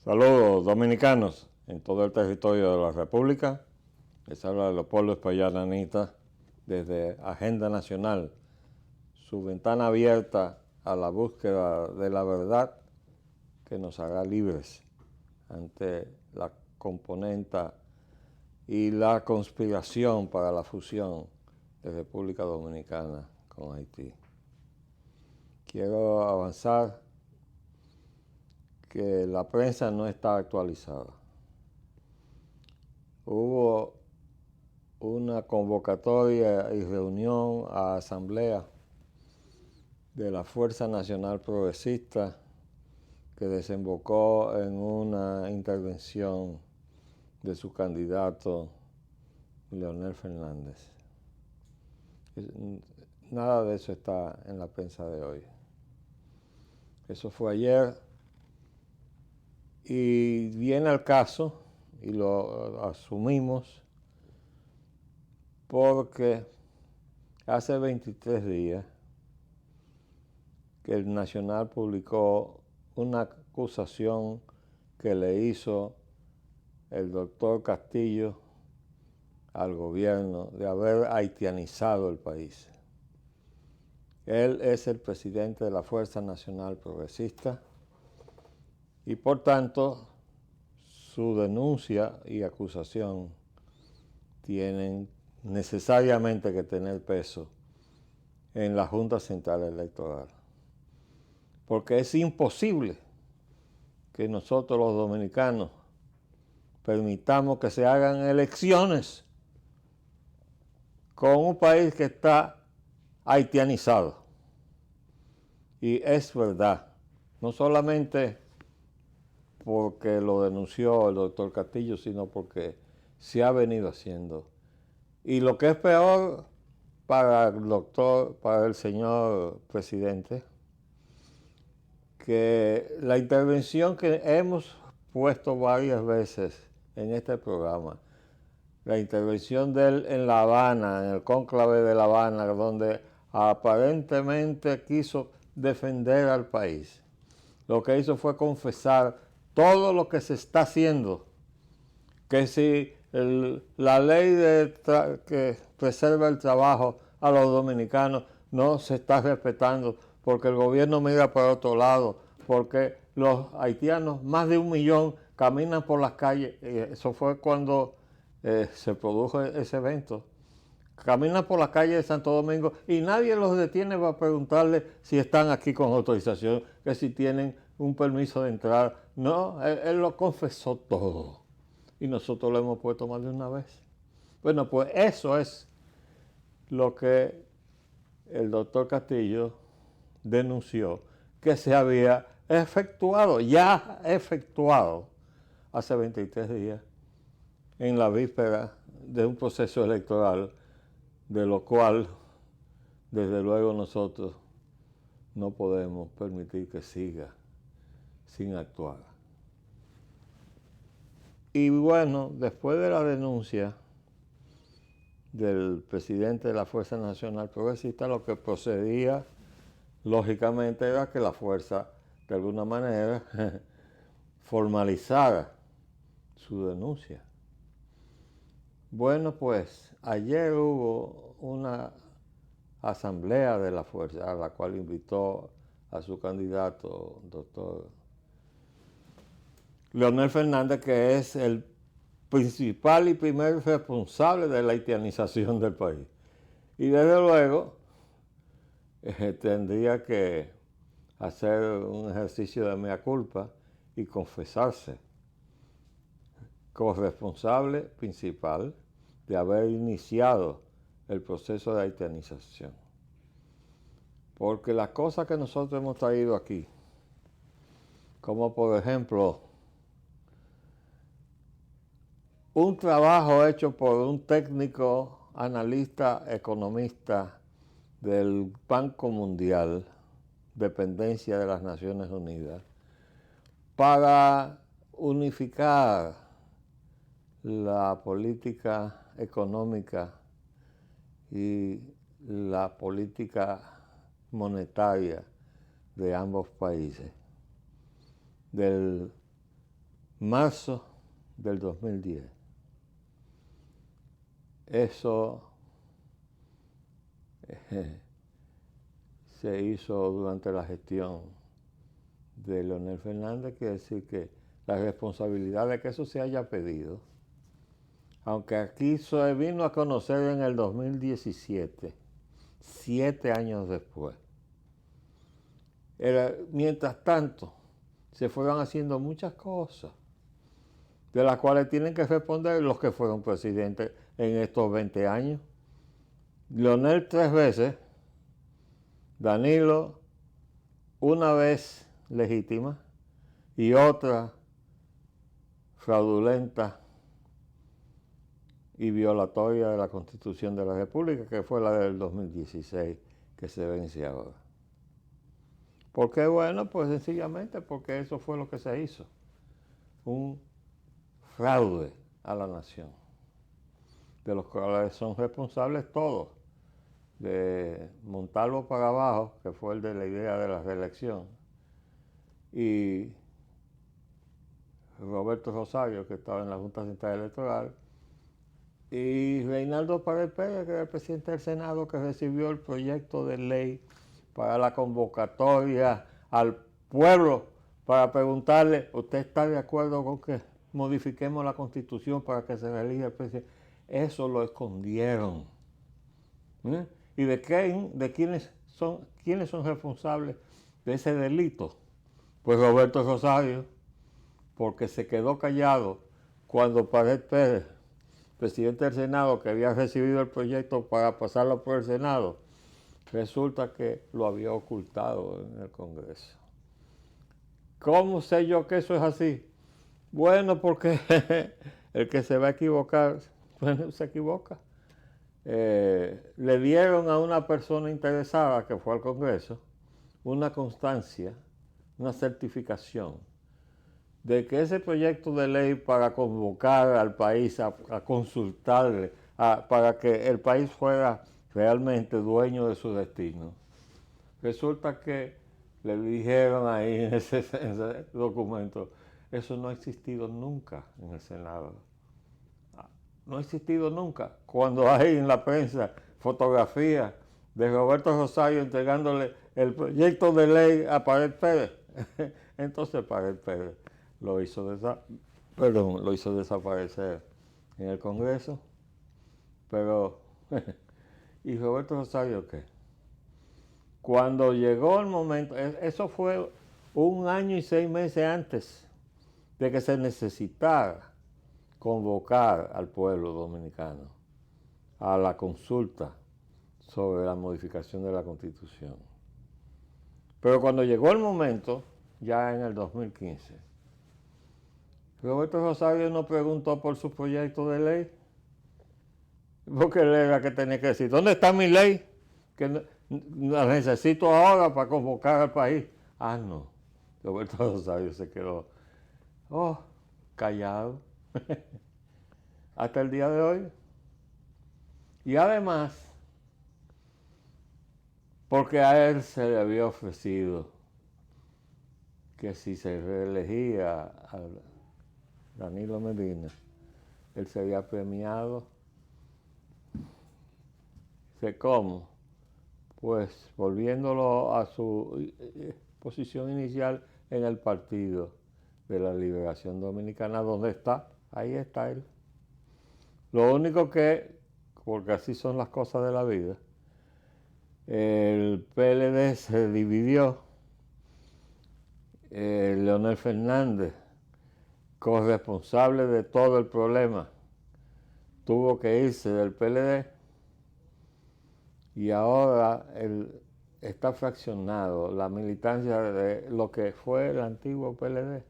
Saludos dominicanos en todo el territorio de la República. Les habla Leopoldo Espaillat Anita desde Agenda Nacional, su ventana abierta a la búsqueda de la verdad que nos hará libres ante la componenta y la conspiración para la fusión de República Dominicana con Haití. Quiero avanzar que la prensa no está actualizada. Hubo una convocatoria y reunión a asamblea de la Fuerza Nacional Progresista que desembocó en una intervención de su candidato Leonel Fernández. Nada de eso está en la prensa de hoy. Eso fue ayer y viene al caso y lo asumimos porque hace 23 días que el Nacional publicó una acusación que le hizo el doctor Castillo al gobierno de haber haitianizado el país. Él es el presidente de la Fuerza Nacional Progresista y por tanto su denuncia y acusación tienen necesariamente que tener peso en la Junta Central Electoral. Porque es imposible que nosotros los dominicanos permitamos que se hagan elecciones con un país que está haitianizado. Y es verdad, no solamente porque lo denunció el doctor Castillo, sino porque se ha venido haciendo. Y lo que es peor para el señor presidente, que la intervención que hemos puesto varias veces en este programa, la intervención de él en La Habana, en el cónclave de La Habana, donde aparentemente quiso defender al país. Lo que hizo fue confesar todo lo que se está haciendo, que si la ley que preserva el trabajo a los dominicanos no se está respetando, porque el gobierno mira para otro lado, porque los haitianos, más de 1 millón, caminan por las calles. Eso fue cuando se produjo ese evento. Caminan por las calles de Santo Domingo y nadie los detiene para preguntarle si están aquí con autorización, que si tienen un permiso de entrar. No, él lo confesó todo. Y nosotros lo hemos puesto más de una vez. Bueno, pues eso es lo que el doctor Castillo denunció que se había efectuado, ya efectuado, hace 23 días, en la víspera de un proceso electoral, de lo cual, desde luego, nosotros no podemos permitir que siga sin actuar. Y bueno, después de la denuncia del presidente de la Fuerza Nacional Progresista, lo que procedía, lógicamente, era que la fuerza, de alguna manera, formalizara su denuncia. Bueno, pues ayer hubo una asamblea de la fuerza a la cual invitó a su candidato, doctor Leonel Fernández, que es el principal y primer responsable de la haitianización del país. Y desde luego tendría que hacer un ejercicio de mea culpa y confesarse corresponsable principal de haber iniciado el proceso de haitianización. Porque las cosas que nosotros hemos traído aquí, como por ejemplo un trabajo hecho por un técnico, analista, economista del Banco Mundial, dependencia de las Naciones Unidas, para unificar la política económica y la política monetaria de ambos países, del marzo del 2010. Eso se hizo durante la gestión de Leonel Fernández, quiere decir que la responsabilidad de que eso se haya pedido, aunque aquí se vino a conocer en el 2017, 7 años después. Mientras tanto, se fueron haciendo muchas cosas, de las cuales tienen que responder los que fueron presidentes en estos 20 años. Leonel 3 veces, Danilo una vez legítima y otra fraudulenta y violatoria de la Constitución de la República, que fue la del 2016, que se vence ahora. ¿Por qué? Bueno, pues sencillamente porque eso fue lo que se hizo. Un fraude a la nación, de los cuales son responsables todos, de Montalvo para abajo, que fue el de la idea de la reelección, y Roberto Rosario, que estaba en la Junta Central Electoral, y Reinaldo Pared Pérez, que era el presidente del Senado, que recibió el proyecto de ley para la convocatoria al pueblo para preguntarle, ¿usted está de acuerdo con que modifiquemos la Constitución para que se reelija el presidente? Eso lo escondieron. ¿Y quiénes son responsables de ese delito? Pues Roberto Rosario, porque se quedó callado cuando Pared Pérez, presidente del Senado, que había recibido el proyecto para pasarlo por el Senado, resulta que lo había ocultado en el Congreso. ¿Cómo sé yo que eso es así? Bueno, porque el que se va a equivocar, bueno, se equivoca. Le dieron a una persona interesada que fue al Congreso una constancia, una certificación de que ese proyecto de ley para convocar al país a consultarle, para que el país fuera realmente dueño de su destino, resulta que le dijeron ahí en ese documento, eso no ha existido nunca en el Senado. No ha existido nunca. Cuando hay en la prensa fotografías de Roberto Rosario entregándole el proyecto de ley a Pared Pérez, entonces Pared Pérez lo hizo desaparecer en el Congreso. Pero, ¿y Roberto Rosario qué? Cuando llegó el momento, eso fue 1 año y 6 meses antes de que se necesitara convocar al pueblo dominicano a la consulta sobre la modificación de la Constitución. Pero cuando llegó el momento, ya en el 2015, Roberto Rosario no preguntó por su proyecto de ley, porque él era que tenía que decir, ¿dónde está mi ley? Que la necesito ahora para convocar al país. Ah, no. Roberto Rosario se quedó, callado, hasta el día de hoy. Y además, porque a él se le había ofrecido que si se reelegía a Danilo Medina, él sería premiado. ¿Cómo? Pues volviéndolo a su posición inicial en el Partido de la Liberación Dominicana. ¿Dónde está? Ahí está él. Lo único que, porque así son las cosas de la vida, el PLD se dividió. Leonel Fernández, corresponsable de todo el problema, tuvo que irse del PLD y ahora está fraccionado la militancia de lo que fue el antiguo PLD,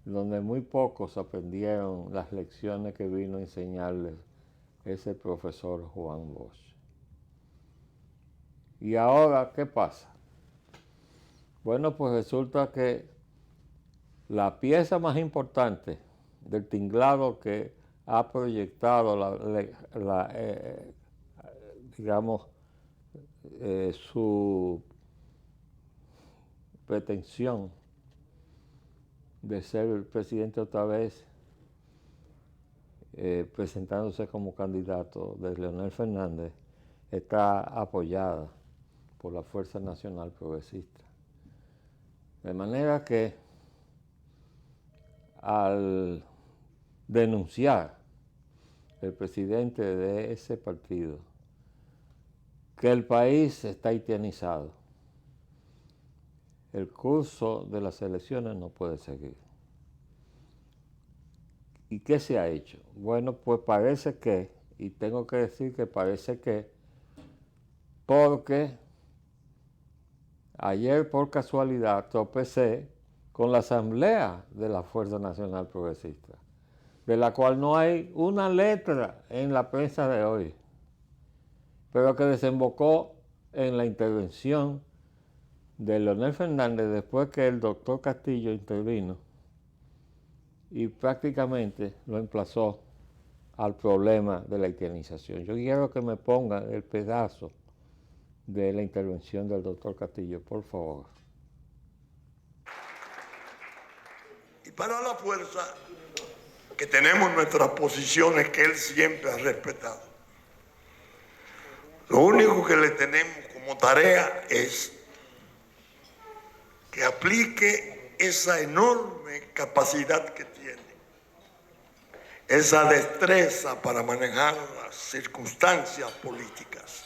donde muy pocos aprendieron las lecciones que vino a enseñarles ese profesor Juan Bosch. ¿Y ahora qué pasa? Bueno, pues resulta que la pieza más importante del tinglado que ha proyectado su pretensión de ser presidente otra vez, presentándose como candidato de Leonel Fernández, está apoyada por la Fuerza Nacional Progresista. De manera que al denunciar el presidente de ese partido que el país está haitianizado, el curso de las elecciones no puede seguir. ¿Y qué se ha hecho? Bueno, pues parece que, y tengo que decir que parece que, porque ayer por casualidad tropecé con la asamblea de la Fuerza Nacional Progresista, de la cual no hay una letra en la prensa de hoy, pero que desembocó en la intervención de Leonel Fernández después que el doctor Castillo intervino y prácticamente lo emplazó al problema de la haitianización. Yo quiero que me pongan el pedazo de la intervención del doctor Castillo, por favor. Y para la fuerza, que tenemos nuestras posiciones que él siempre ha respetado. Lo único que le tenemos como tarea es que aplique esa enorme capacidad que tiene, esa destreza para manejar las circunstancias políticas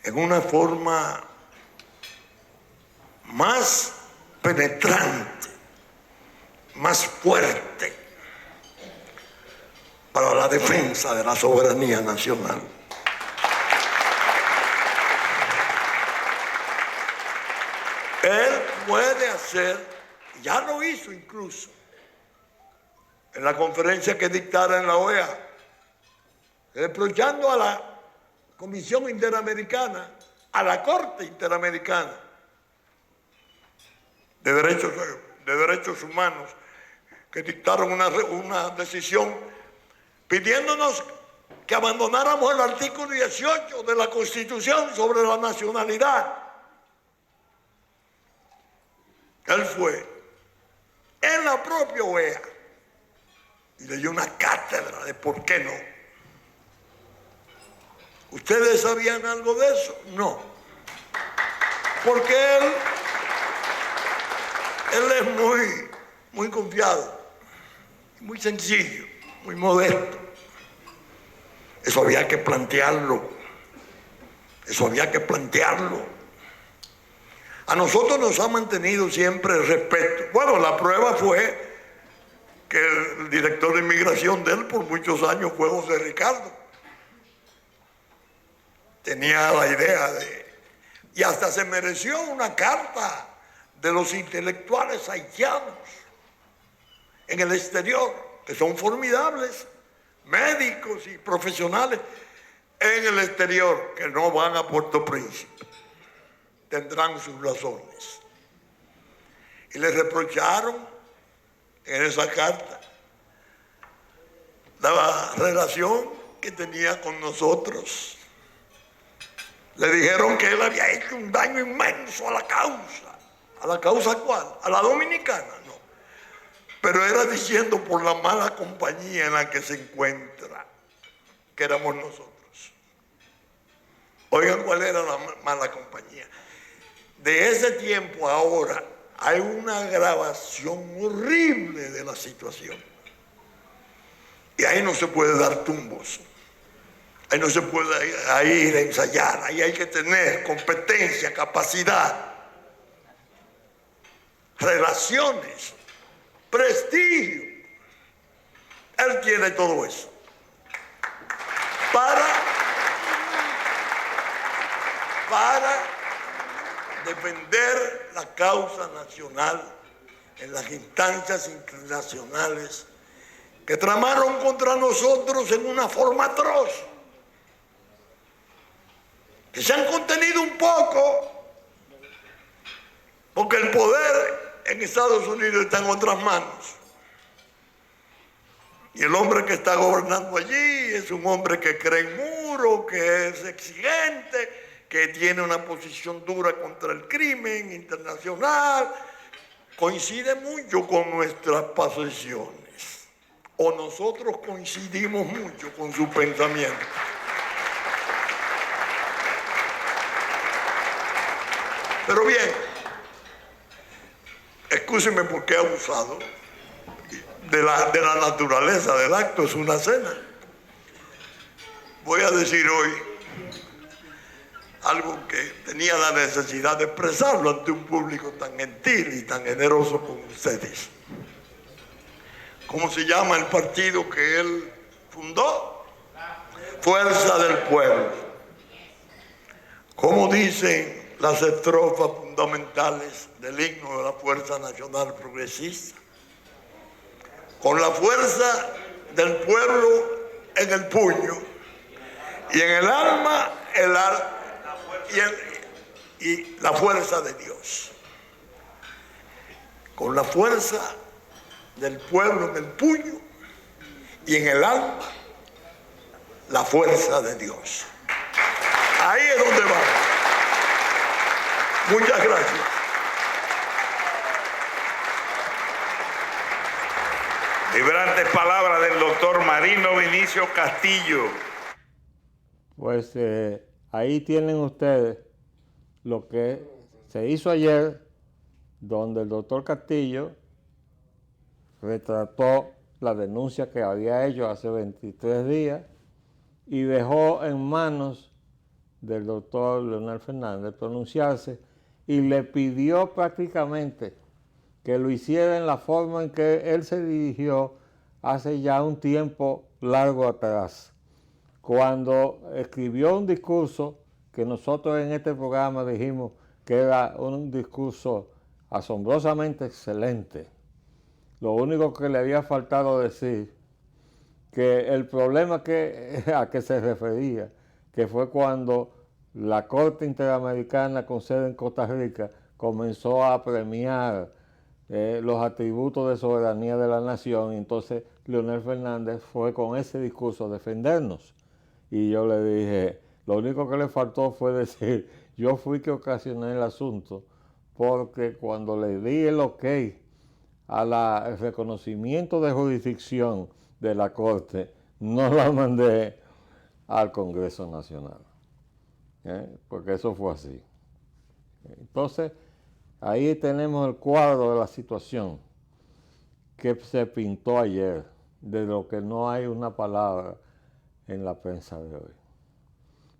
en una forma más penetrante, más fuerte para la defensa de la soberanía nacional. Él puede hacer, ya lo hizo incluso, en la conferencia que dictara en la OEA, reprochando a la Comisión Interamericana, a la Corte Interamericana de Derechos Humanos, que dictaron una decisión pidiéndonos que abandonáramos el artículo 18 de la Constitución sobre la nacionalidad. Él fue en la propia OEA y le dio una cátedra de por qué no. ¿Ustedes sabían algo de eso? No. Porque él es muy confiado, muy sencillo, muy modesto. Eso había que plantearlo. Eso había que plantearlo. A nosotros nos ha mantenido siempre el respeto. Bueno, la prueba fue que el director de inmigración de él por muchos años fue José Ricardo. Tenía la idea de... Y hasta se mereció una carta de los intelectuales haitianos en el exterior, que son formidables, médicos y profesionales en el exterior, que no van a Puerto Príncipe. Tendrán sus razones. Y le reprocharon en esa carta la relación que tenía con nosotros. Le dijeron que él había hecho un daño inmenso a la causa. ¿A la causa cuál? ¿A la dominicana? No. Pero era diciendo por la mala compañía en la que se encuentra, que éramos nosotros. Oigan cuál era la mala compañía. De ese tiempo a ahora hay una agravación horrible de la situación. Y ahí no se puede dar tumbos. Ahí no se puede ir a ensayar. Ahí hay que tener competencia, capacidad, relaciones, prestigio. Él tiene todo eso para defender la causa nacional en las instancias internacionales que tramaron contra nosotros en una forma atroz, que se han contenido un poco porque el poder en Estados Unidos está en otras manos. Y el hombre que está gobernando allí es un hombre que cree en muro, que es exigente, que tiene una posición dura contra el crimen internacional, coincide mucho con nuestras pasiones, o nosotros coincidimos mucho con su pensamiento. Pero bien, excúsenme porque he abusado de la naturaleza del acto, es una cena. Voy a decir hoy algo que tenía la necesidad de expresarlo ante un público tan gentil y tan generoso como ustedes. ¿Cómo se llama el partido que él fundó? Fuerza del Pueblo. ¿Cómo dicen las estrofas fundamentales del himno de la Fuerza Nacional Progresista? Con la fuerza del pueblo en el puño y en el alma y la fuerza de Dios. Con la fuerza del pueblo en el puño y en el alma la fuerza de Dios. Ahí es donde vamos. Muchas gracias. Vibrantes palabras del doctor Marino Vinicio Castillo. Pues ahí tienen ustedes lo que se hizo ayer, donde el doctor Castillo retrató la denuncia que había hecho hace 23 días y dejó en manos del doctor Leonel Fernández pronunciarse y le pidió prácticamente que lo hiciera en la forma en que él se dirigió hace ya un tiempo largo atrás, cuando escribió un discurso que nosotros en este programa dijimos que era un discurso asombrosamente excelente. Lo único que le había faltado decir que el problema a que se refería, que fue cuando la Corte Interamericana con sede en Costa Rica comenzó a premiar los atributos de soberanía de la nación, y entonces Leonel Fernández fue con ese discurso a defendernos. Y yo le dije, lo único que le faltó fue decir, yo fui que ocasioné el asunto, porque cuando le di el ok al reconocimiento de jurisdicción de la Corte, no la mandé al Congreso Nacional, porque eso fue así. Entonces, ahí tenemos el cuadro de la situación que se pintó ayer, de lo que no hay una palabra en la prensa de hoy.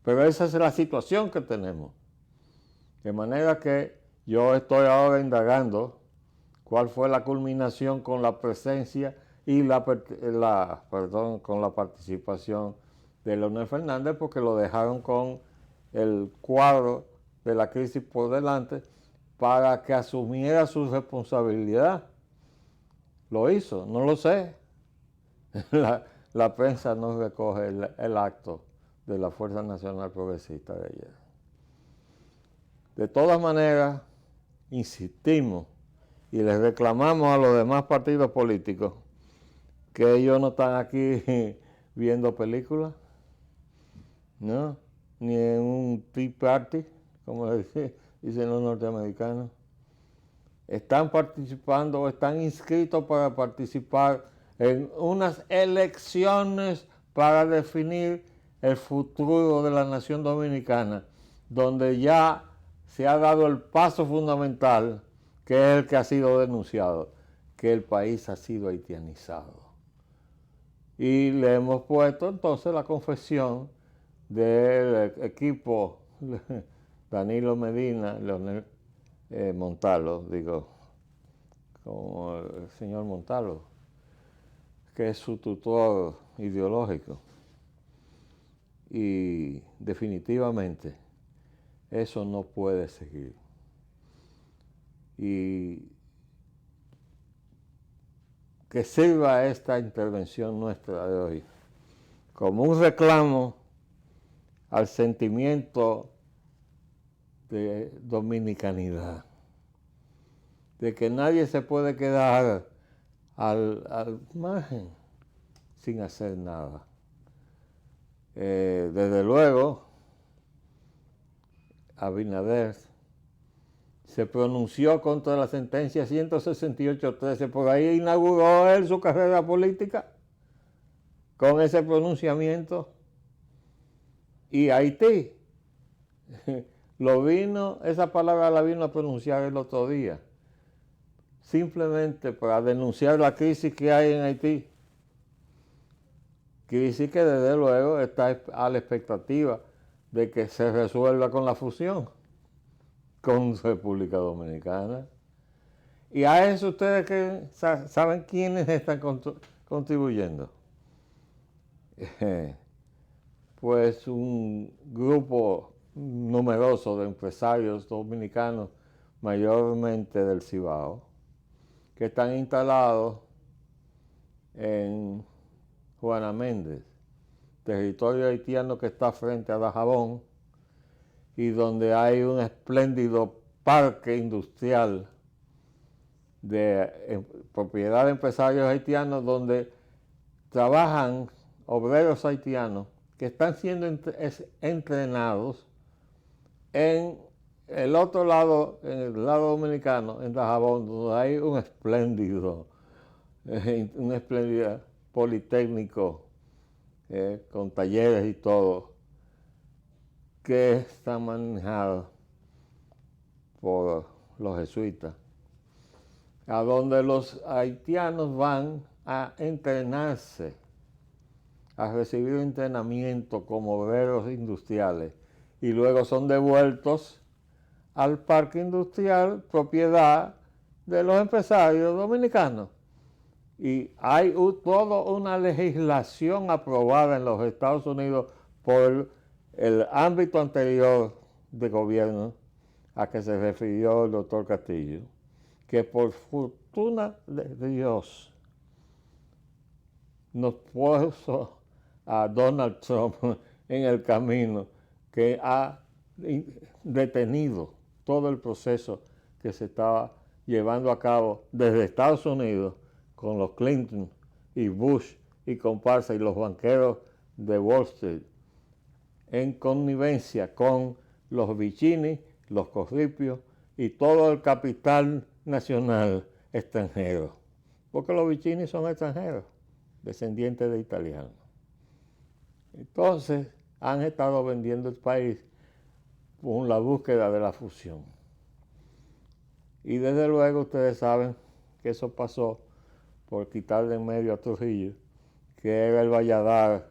Pero esa es la situación que tenemos. De manera que yo estoy ahora indagando cuál fue la culminación con la presencia y con la participación de Leonel Fernández, porque lo dejaron con el cuadro de la crisis por delante para que asumiera su responsabilidad. Lo hizo, no lo sé. La prensa no recoge el acto de la Fuerza Nacional Progresista de ayer. De todas maneras, insistimos y les reclamamos a los demás partidos políticos que ellos no están aquí viendo películas, ¿no? Ni en un Tea Party, como dicen los norteamericanos. Están participando o están inscritos para participar en unas elecciones para definir el futuro de la nación dominicana, donde ya se ha dado el paso fundamental, que es el que ha sido denunciado, que el país ha sido haitianizado. Y le hemos puesto entonces la confesión del equipo Danilo Medina, Leonel Montalvo, digo, como el señor Montalvo, que es su tutor ideológico. Y definitivamente eso no puede seguir. Y que sirva esta intervención nuestra de hoy como un reclamo al sentimiento de dominicanidad, de que nadie se puede quedar al margen sin hacer nada. Desde luego, Abinader se pronunció contra la sentencia 168-13. Por ahí inauguró él su carrera política con ese pronunciamiento. Y Haití, esa palabra la vino a pronunciar el otro día, simplemente para denunciar la crisis que hay en Haití. Crisis que desde luego está a la expectativa de que se resuelva con la fusión con República Dominicana. Y a eso ustedes que saben quiénes están contribuyendo. Pues un grupo numeroso de empresarios dominicanos, mayormente del Cibao, que están instalados en Juana Méndez, territorio haitiano que está frente a Dajabón, y donde hay un espléndido parque industrial de propiedad de empresarios haitianos, donde trabajan obreros haitianos que están siendo entrenados en el otro lado, en el lado dominicano, en Dajabón, donde hay un espléndido politécnico con talleres y todo, que está manejado por los jesuitas, a donde los haitianos van a entrenarse, a recibir entrenamiento como obreros industriales, y luego son devueltos al parque industrial propiedad de los empresarios dominicanos. Y hay toda una legislación aprobada en los Estados Unidos por el ámbito anterior de gobierno a que se refirió el doctor Castillo, que por fortuna de Dios nos puso a Donald Trump en el camino, que ha detenido todo el proceso que se estaba llevando a cabo desde Estados Unidos con los Clinton y Bush y comparsa y los banqueros de Wall Street, en connivencia con los Vicini, los Corripios y todo el capital nacional extranjero, porque los Vicini son extranjeros, descendientes de italianos. Entonces han estado vendiendo el país con la búsqueda de la fusión. Y desde luego ustedes saben que eso pasó por quitar de en medio a Trujillo, que era el valladar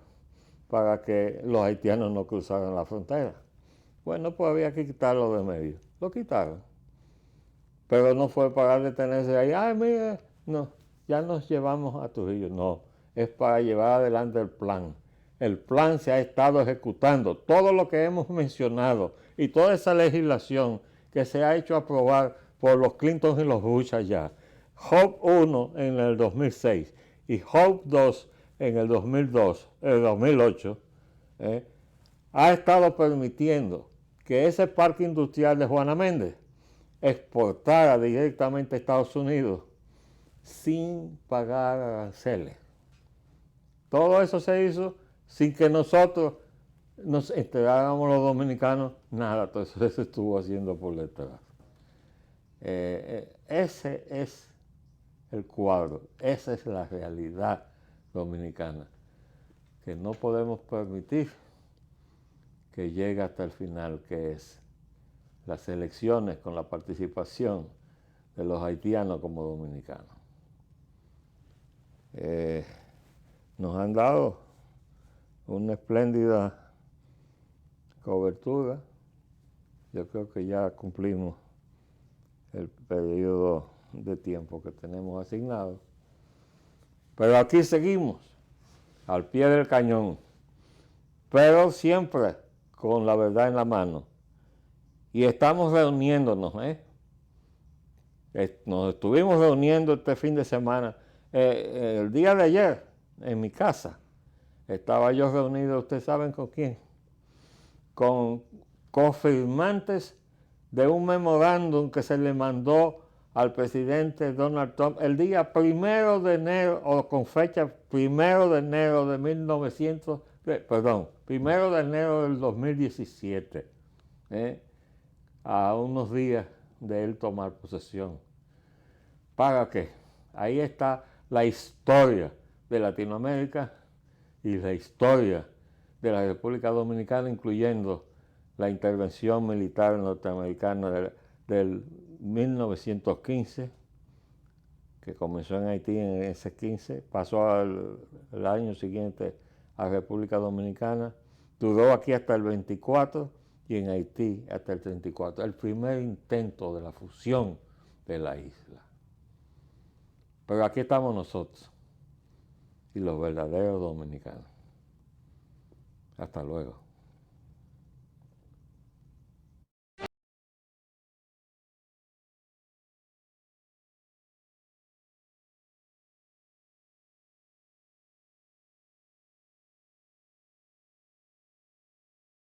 para que los haitianos no cruzaran la frontera. Bueno, pues había que quitarlo de medio. Lo quitaron. Pero no fue para detenerse ahí. Ay, mire, no, ya nos llevamos a Trujillo. No, es para llevar adelante el plan. El plan se ha estado ejecutando. Todo lo que hemos mencionado y toda esa legislación que se ha hecho aprobar por los Clinton y los Bush allá. Hope 1 en el 2006 y Hope 2 en el 2008, ha estado permitiendo que ese parque industrial de Juana Méndez exportara directamente a Estados Unidos sin pagar aranceles. Todo eso se hizo sin que nosotros nos enteráramos los dominicanos nada. Todo eso se estuvo haciendo por detrás. Ese es el cuadro, esa es la realidad dominicana, que no podemos permitir que llegue hasta el final, que es las elecciones con la participación de los haitianos como dominicanos. Nos han dado una espléndida cobertura. Yo creo que ya cumplimos el periodo de tiempo que tenemos asignado. Pero aquí seguimos, al pie del cañón, pero siempre con la verdad en la mano. Y estamos reuniéndonos, Nos estuvimos reuniendo este fin de semana. El día de ayer, en mi casa, estaba yo reunido, ¿ustedes saben con quién? Con confirmantes de un memorándum que se le mandó al presidente Donald Trump el día 1 de enero, o con fecha 1 de enero de 1 de enero del 2017, a unos días, de él tomar posesión. ¿Para qué? Ahí está la historia de Latinoamérica y la historia de la República Dominicana, incluyendo la intervención militar norteamericana del 1915, que comenzó en Haití en ese 15, pasó al año siguiente a República Dominicana, duró aquí hasta el 24 y en Haití hasta el 34, el primer intento de la fusión de la isla. Pero aquí estamos nosotros y los verdaderos dominicanos. Hasta luego.